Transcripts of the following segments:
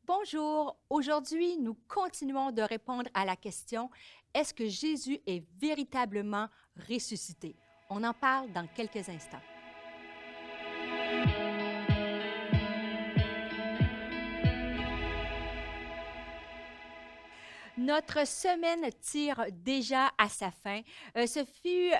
Bonjour, aujourd'hui nous continuons de répondre à la question, est-ce que Jésus est véritablement ressuscité? On en parle dans quelques instants. Notre semaine tire déjà à sa fin. Ce fut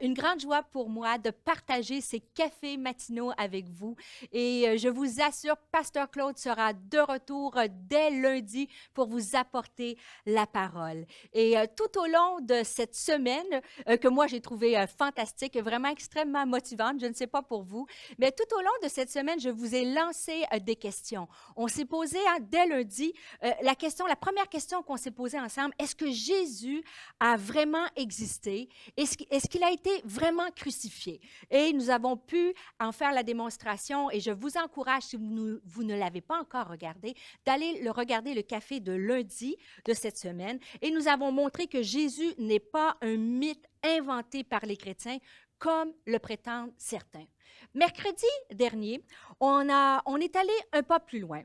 une grande joie pour moi de partager ces cafés matinaux avec vous. Et je vous assure, Pasteur Claude sera de retour dès lundi pour vous apporter la parole. Et tout au long de cette semaine, que moi j'ai trouvé fantastique, vraiment extrêmement motivante, je ne sais pas pour vous, mais tout au long de cette semaine, je vous ai lancé des questions. On s'est posé dès lundi la première question qu'on s'est posée ensemble, est-ce que Jésus a vraiment existé? Est-ce qu'il a été vraiment crucifié? Et nous avons pu en faire la démonstration et je vous encourage, si vous ne l'avez pas encore regardé, d'aller regarder le café de lundi de cette semaine. Et nous avons montré que Jésus n'est pas un mythe inventé par les chrétiens comme le prétendent certains. Mercredi dernier, on est allé un pas plus loin.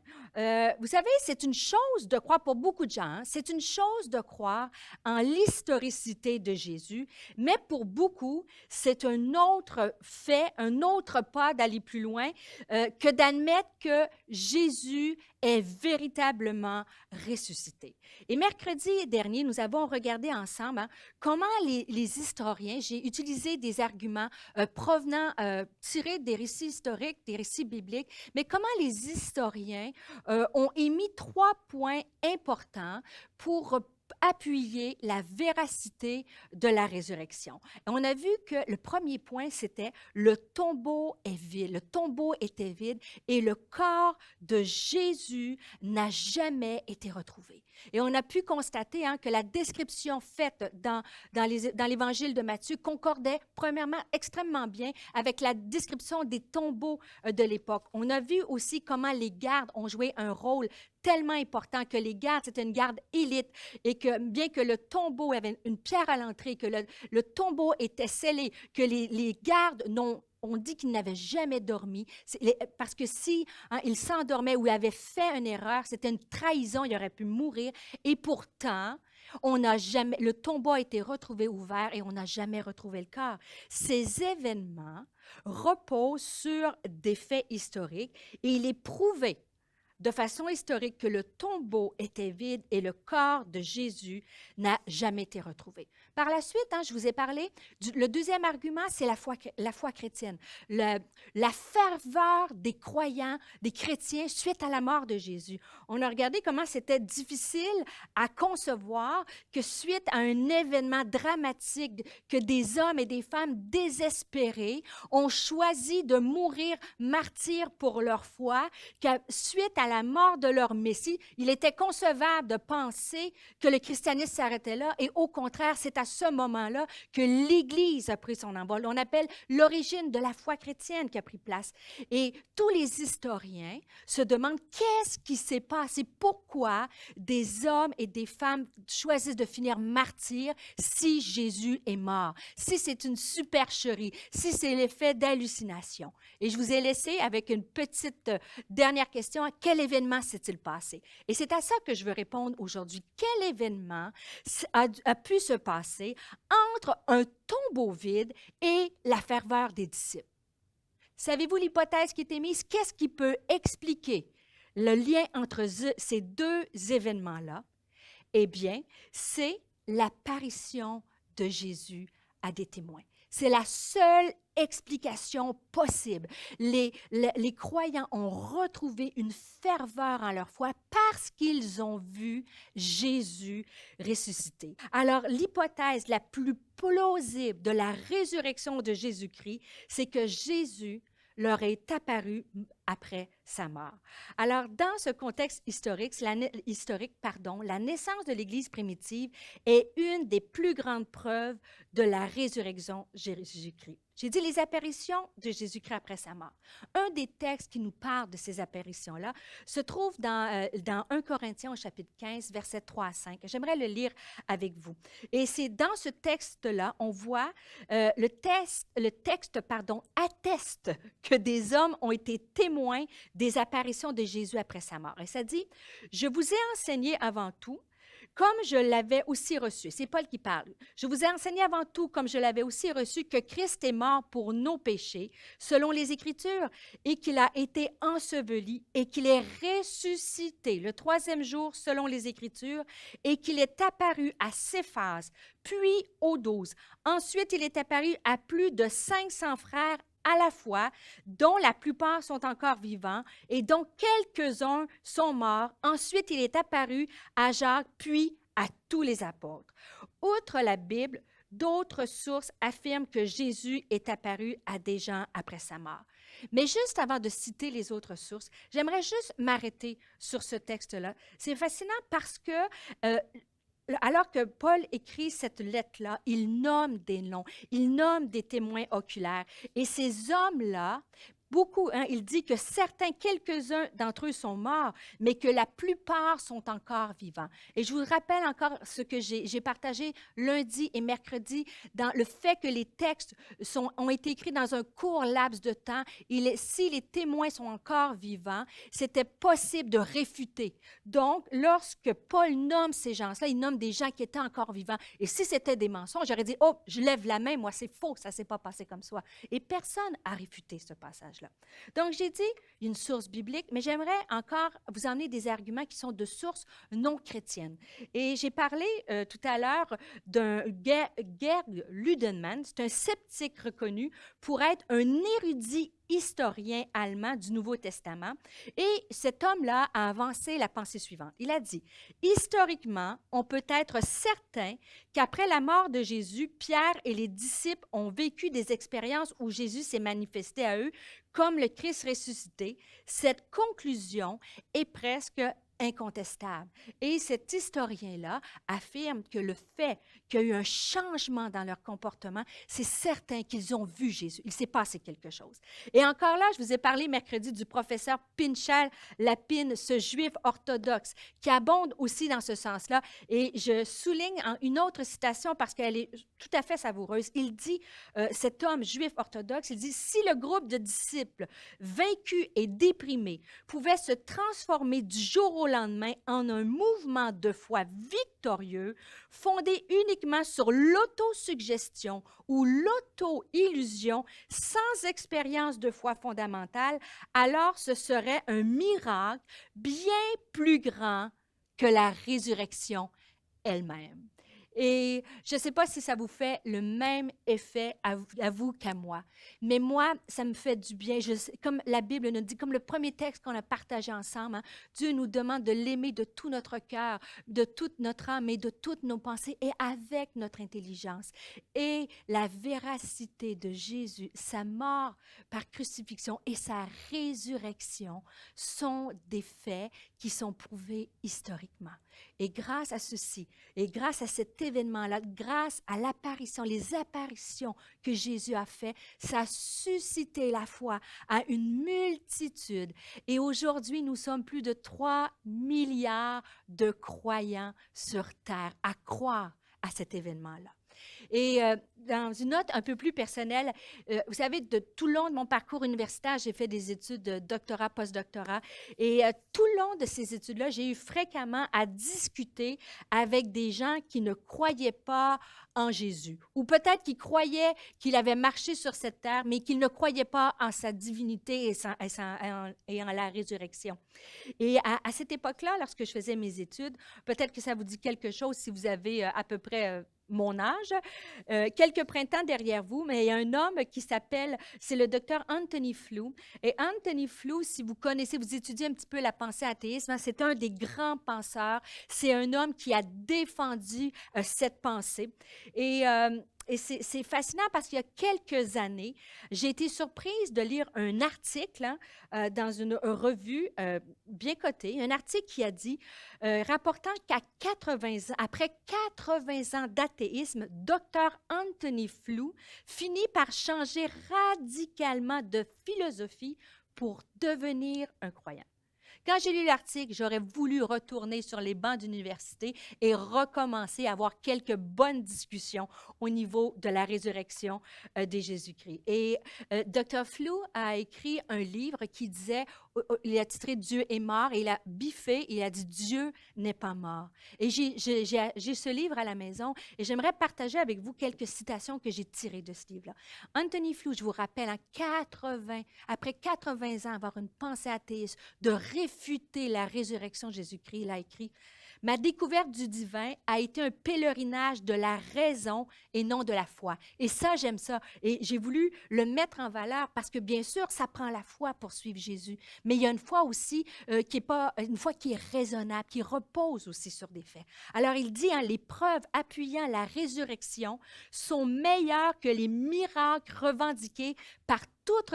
Vous savez, c'est une chose de croire pour beaucoup de gens, hein, c'est une chose de croire en l'historicité de Jésus, mais pour beaucoup, c'est un autre fait, un autre pas d'aller plus loin que d'admettre que Jésus est véritablement ressuscité. Et mercredi dernier, nous avons regardé ensemble comment les historiens, j'ai utilisé des arguments provenant, tirés des récits historiques, des récits bibliques, mais comment les historiens ont émis 3 points importants pour appuyer la véracité de la résurrection. Et on a vu que le premier point, c'était le tombeau est vide. Le tombeau était vide et le corps de Jésus n'a jamais été retrouvé. Et on a pu constater que la description faite dans l'évangile de Matthieu concordait premièrement extrêmement bien avec la description des tombeaux de l'époque. On a vu aussi comment les gardes ont joué un rôle tellement important, que les gardes, c'était une garde élite et que bien que le tombeau avait une pierre à l'entrée, que le tombeau était scellé, que les gardes on dit qu'ils n'avaient jamais dormi, parce que si ils s'endormaient ou avaient fait une erreur, c'était une trahison, il aurait pu mourir. Et pourtant, le tombeau a été retrouvé ouvert et on n'a jamais retrouvé le corps. Ces événements reposent sur des faits historiques et il est prouvé de façon historique que le tombeau était vide et le corps de Jésus n'a jamais été retrouvé. Par la suite, je vous ai parlé, le deuxième argument, c'est la foi chrétienne. La ferveur des croyants, des chrétiens, suite à la mort de Jésus. On a regardé comment c'était difficile à concevoir que suite à un événement dramatique, que des hommes et des femmes désespérés ont choisi de mourir martyrs pour leur foi, que suite à la mort de leur Messie, il était concevable de penser que le christianisme s'arrêtait là et au contraire, c'est à ce moment-là que l'Église a pris son envol. On appelle l'origine de la foi chrétienne qui a pris place. Et tous les historiens se demandent qu'est-ce qui s'est passé, pourquoi des hommes et des femmes choisissent de finir martyrs si Jésus est mort, si c'est une supercherie, si c'est l'effet d'hallucination. Et je vous ai laissé avec une petite dernière question, quel événement s'est-il passé? Et c'est à ça que je veux répondre aujourd'hui. Quel événement a pu se passer entre un tombeau vide et la ferveur des disciples? Savez-vous l'hypothèse qui est émise? Qu'est-ce qui peut expliquer le lien entre ces deux événements-là? Eh bien, c'est l'apparition de Jésus à des témoins. C'est la seule explication possible. Les croyants ont retrouvé une ferveur en leur foi parce qu'ils ont vu Jésus ressuscité. Alors, l'hypothèse la plus plausible de la résurrection de Jésus-Christ, c'est que Jésus leur est apparu après sa mort. Alors, dans ce contexte historique, la naissance de l'Église primitive est une des plus grandes preuves de la résurrection de Jésus-Christ. J'ai dit les apparitions de Jésus-Christ après sa mort. Un des textes qui nous parle de ces apparitions-là se trouve dans 1 Corinthiens au chapitre 15, versets 3 à 5. J'aimerais le lire avec vous. Et c'est dans ce texte-là, on voit le texte atteste que des hommes ont été témoins des apparitions de Jésus après sa mort. Et ça dit, « Je vous ai enseigné avant tout, comme je l'avais aussi reçu. » C'est Paul qui parle. « Je vous ai enseigné avant tout, comme je l'avais aussi reçu, que Christ est mort pour nos péchés, selon les Écritures, et qu'il a été enseveli, et qu'il est ressuscité le troisième jour, selon les Écritures, et qu'il est apparu à Céphas, puis aux 12. Ensuite, il est apparu à plus de 500 frères à la fois, dont la plupart sont encore vivants et dont quelques-uns sont morts. Ensuite, il est apparu à Jacques, puis à tous les apôtres. » Outre la Bible, d'autres sources affirment que Jésus est apparu à des gens après sa mort. Mais juste avant de citer les autres sources, j'aimerais juste m'arrêter sur ce texte-là. C'est fascinant parce que alors que Paul écrit cette lettre-là, il nomme des noms, il nomme des témoins oculaires. Et ces hommes-là, beaucoup, il dit que quelques-uns d'entre eux sont morts, mais que la plupart sont encore vivants. Et je vous rappelle encore ce que j'ai partagé lundi et mercredi dans le fait que les textes ont été écrits dans un court laps de temps. Si les témoins sont encore vivants, c'était possible de réfuter. Donc, lorsque Paul nomme ces gens-là, il nomme des gens qui étaient encore vivants. Et si c'était des mensonges, j'aurais dit, « Oh, je lève la main, moi, c'est faux, ça ne s'est pas passé comme ça. » Et personne n'a réfuté ce passage. Donc, j'ai dit une source biblique, mais j'aimerais encore vous emmener des arguments qui sont de sources non chrétiennes. Et j'ai parlé tout à l'heure d'un Gerd Ludemann, c'est un sceptique reconnu pour être un érudit historien allemand du Nouveau Testament. Et cet homme-là a avancé la pensée suivante. Il a dit, « Historiquement, on peut être certain qu'après la mort de Jésus, Pierre et les disciples ont vécu des expériences où Jésus s'est manifesté à eux comme le Christ ressuscité. Cette conclusion est presque incontestable. » Et cet historien-là affirme que le fait qu'il y a eu un changement dans leur comportement, c'est certain qu'ils ont vu Jésus. Il s'est passé quelque chose. Et encore là, je vous ai parlé mercredi du professeur Pinchal Lapine, ce juif orthodoxe, qui abonde aussi dans ce sens-là. Et je souligne une autre citation parce qu'elle est tout à fait savoureuse. Il dit, cet homme juif orthodoxe, il dit, « Si le groupe de disciples vaincus et déprimés pouvait se transformer du jour au lendemain en un mouvement de foi victorieux, fondé uniquement sur l'autosuggestion ou l'auto-illusion, sans expérience de foi fondamentale, alors ce serait un miracle bien plus grand que la résurrection elle-même. » Et je ne sais pas si ça vous fait le même effet à vous qu'à moi, mais moi, ça me fait du bien. Comme la Bible nous dit, comme le premier texte qu'on a partagé ensemble, hein, Dieu nous demande de l'aimer de tout notre cœur, de toute notre âme et de toutes nos pensées et avec notre intelligence. Et la véracité de Jésus, sa mort par crucifixion et sa résurrection sont des faits qui sont prouvés historiquement. Et grâce à ceci, et grâce à cet événement-là, grâce à l'apparition, les apparitions que Jésus a fait, ça a suscité la foi à une multitude. Et aujourd'hui, nous sommes plus de 3 milliards de croyants sur Terre à croire à cet événement-là. Et dans une note un peu plus personnelle, vous savez, de tout le long de mon parcours universitaire, j'ai fait des études de doctorat, post-doctorat. Et tout le long de ces études-là, j'ai eu fréquemment à discuter avec des gens qui ne croyaient pas en Jésus. Ou peut-être qui croyaient qu'il avait marché sur cette terre, mais qu'ils ne croyaient pas en sa divinité et en la résurrection. Et à cette époque-là, lorsque je faisais mes études, peut-être que ça vous dit quelque chose si vous avez à peu près mon âge, quelques printemps derrière vous, mais il y a un homme qui s'appelle, c'est le docteur Anthony Flew. Et Anthony Flew, si vous connaissez, vous étudiez un petit peu la pensée athéisme, c'est un des grands penseurs. C'est un homme qui a défendu cette pensée. Et et c'est fascinant parce qu'il y a quelques années, j'ai été surprise de lire un article dans une revue bien cotée, un article qui a dit, rapportant qu'à 80 ans, après 80 ans d'athéisme, Dr. Anthony Flew finit par changer radicalement de philosophie pour devenir un croyant. Quand j'ai lu l'article, j'aurais voulu retourner sur les bancs d'université et recommencer à avoir quelques bonnes discussions au niveau de la résurrection de Jésus-Christ. Et Dr. Flew a écrit un livre qui disait, il a titré Dieu est mort, et il a biffé, il a dit Dieu n'est pas mort. Et j'ai ce livre à la maison et j'aimerais partager avec vous quelques citations que j'ai tirées de ce livre-là. Anthony Flew, je vous rappelle, après 80 ans, avoir une pensée athéiste, de réfuter la résurrection de Jésus-Christ, il a écrit « Ma découverte du divin a été un pèlerinage de la raison et non de la foi. » Et ça, j'aime ça. Et j'ai voulu le mettre en valeur parce que, bien sûr, ça prend la foi pour suivre Jésus. Mais il y a une foi aussi une foi qui est raisonnable, qui repose aussi sur des faits. Alors, il dit, les preuves appuyant la résurrection sont meilleures que les miracles revendiqués par toutes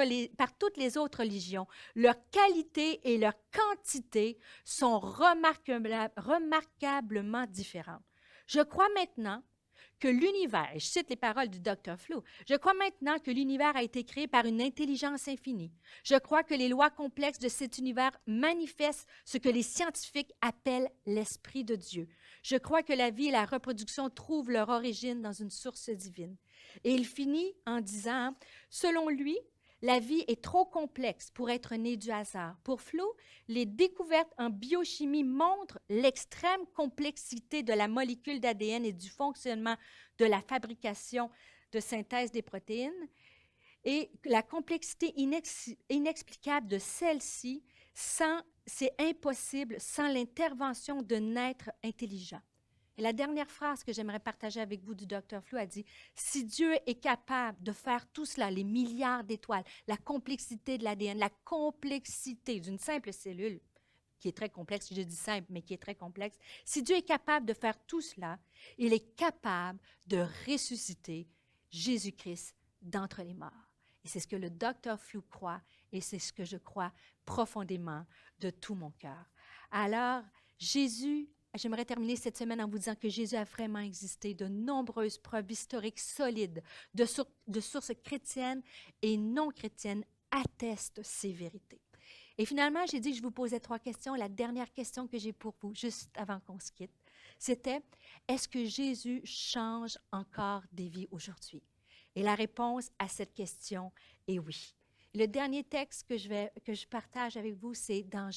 les autres religions. Leur qualité et leur quantité sont remarquablement différentes. Je crois maintenant que l'univers, et je cite les paroles du Dr. Flew, je crois maintenant que l'univers a été créé par une intelligence infinie. Je crois que les lois complexes de cet univers manifestent ce que les scientifiques appellent l'esprit de Dieu. Je crois que la vie et la reproduction trouvent leur origine dans une source divine. Et il finit en disant, selon lui, la vie est trop complexe pour être née du hasard. Pour Flew, les découvertes en biochimie montrent l'extrême complexité de la molécule d'ADN et du fonctionnement de la fabrication de synthèse des protéines et la complexité inexplicable de celle-ci, c'est impossible sans l'intervention d'un être intelligent. Et la dernière phrase que j'aimerais partager avec vous du Dr. Flew a dit « Si Dieu est capable de faire tout cela, les milliards d'étoiles, la complexité de l'ADN, la complexité d'une simple cellule, qui est très complexe, je dis simple, mais qui est très complexe, si Dieu est capable de faire tout cela, il est capable de ressusciter Jésus-Christ d'entre les morts. » Et c'est ce que le Dr. Flew croit, et c'est ce que je crois profondément de tout mon cœur. Alors, j'aimerais terminer cette semaine en vous disant que Jésus a vraiment existé, de nombreuses preuves historiques solides de sources chrétiennes et non chrétiennes attestent ces vérités. Et finalement, j'ai dit que je vous posais 3 questions. La dernière question que j'ai pour vous, juste avant qu'on se quitte, c'était « Est-ce que Jésus change encore des vies aujourd'hui? » Et la réponse à cette question est oui. Le dernier texte que je partage avec vous, c'est dans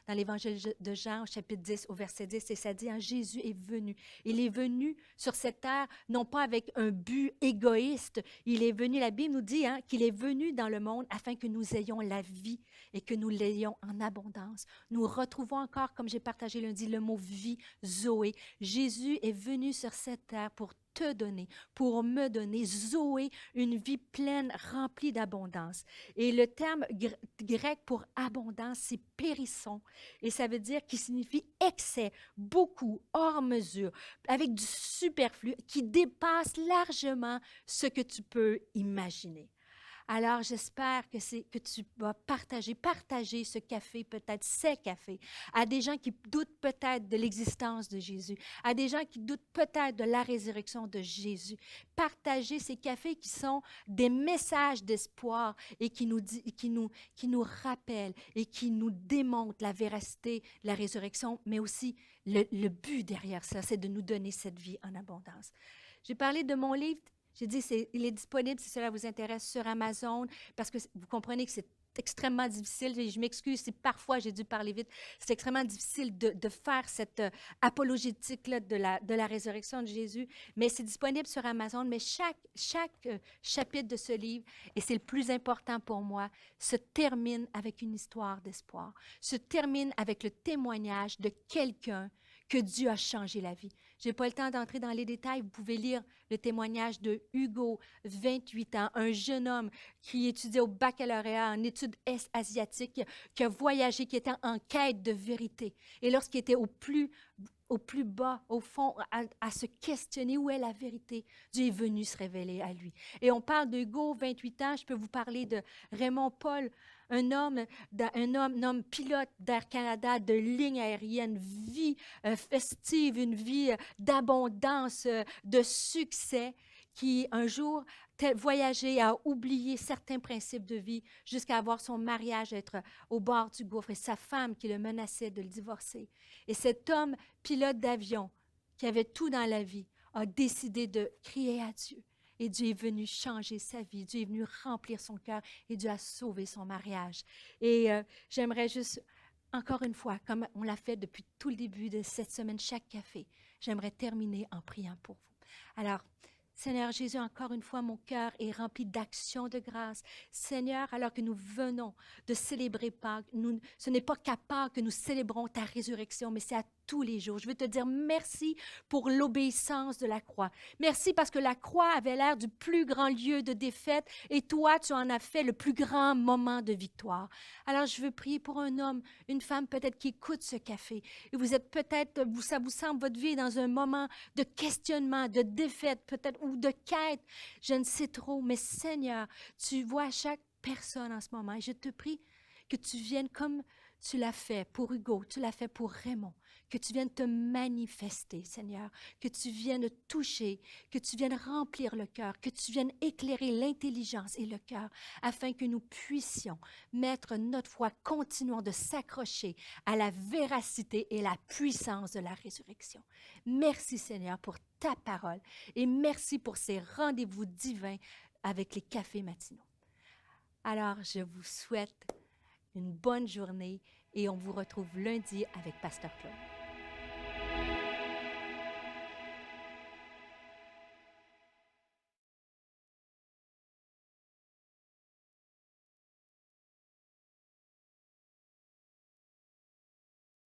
l'Évangile de Jean, au chapitre 10, au verset 10, et ça dit, Jésus est venu. Il est venu sur cette terre, non pas avec un but égoïste. Il est venu, la Bible nous dit qu'il est venu dans le monde afin que nous ayons la vie et que nous l'ayons en abondance. Nous retrouvons encore, comme j'ai partagé lundi, le mot vie, Zoé. Jésus est venu sur cette terre pour te donner, pour me donner, Zoé, une vie pleine, remplie d'abondance. Et le terme grec pour abondance, c'est périsson. Et ça veut dire qu'il signifie excès, beaucoup, hors mesure, avec du superflu qui dépasse largement ce que tu peux imaginer. Alors, j'espère que tu vas partager ce café, peut-être ces cafés, à des gens qui doutent peut-être de l'existence de Jésus, à des gens qui doutent peut-être de la résurrection de Jésus. Partager ces cafés qui sont des messages d'espoir et qui nous rappellent et qui nous démontrent la véracité de la résurrection, mais aussi le but derrière ça, c'est de nous donner cette vie en abondance. J'ai parlé de mon livre. J'ai dit, il est disponible si cela vous intéresse sur Amazon, parce que vous comprenez que c'est extrêmement difficile, et je m'excuse si parfois j'ai dû parler vite, c'est extrêmement difficile de faire cette apologétique-là de la résurrection de Jésus, mais c'est disponible sur Amazon, mais chaque chapitre de ce livre, et c'est le plus important pour moi, se termine avec une histoire d'espoir, se termine avec le témoignage de quelqu'un que Dieu a changé la vie. Je n'ai pas le temps d'entrer dans les détails. Vous pouvez lire le témoignage de Hugo, 28 ans, un jeune homme qui étudiait au baccalauréat en études asiatiques, qui a voyagé, qui était en quête de vérité. Et lorsqu'il était au plus bas, au fond, à se questionner où est la vérité, Dieu est venu se révéler à lui. Et on parle de Hugo, 28 ans, je peux vous parler de Raymond Paul, un homme pilote d'Air Canada, de ligne aérienne, vie festive, une vie d'abondance, de succès, qui un jour voyageait, a oublié certains principes de vie jusqu'à avoir son mariage, être au bord du gouffre et sa femme qui le menaçait de le divorcer. Et cet homme, pilote d'avion, qui avait tout dans la vie, a décidé de crier à Dieu. Et Dieu est venu changer sa vie. Dieu est venu remplir son cœur et Dieu a sauvé son mariage. Et j'aimerais juste, encore une fois, comme on l'a fait depuis tout le début de cette semaine, chaque café, j'aimerais terminer en priant pour vous. Alors, Seigneur Jésus, encore une fois, mon cœur est rempli d'actions de grâce. Seigneur, alors que nous venons de célébrer Pâques, ce n'est pas qu'à Pâques que nous célébrons ta résurrection, mais c'est à tous les jours. Je veux te dire merci pour l'obéissance de la croix. Merci parce que la croix avait l'air du plus grand lieu de défaite et toi, tu en as fait le plus grand moment de victoire. Alors, je veux prier pour un homme, une femme peut-être qui écoute ce café. Et vous êtes peut-être, ça vous semble, votre vie est dans un moment de questionnement, de défaite peut-être ou de quête. Je ne sais trop, mais Seigneur, tu vois chaque personne en ce moment et je te prie que tu viennes comme tu l'as fait pour Hugo, tu l'as fait pour Raymond, que tu viennes te manifester, Seigneur, que tu viennes toucher, que tu viennes remplir le cœur, que tu viennes éclairer l'intelligence et le cœur, afin que nous puissions mettre notre foi, continuant de s'accrocher à la véracité et la puissance de la résurrection. Merci, Seigneur, pour ta parole et merci pour ces rendez-vous divins avec les cafés matinaux. Alors, je vous souhaite une bonne journée et on vous retrouve lundi avec Pasteur Claude.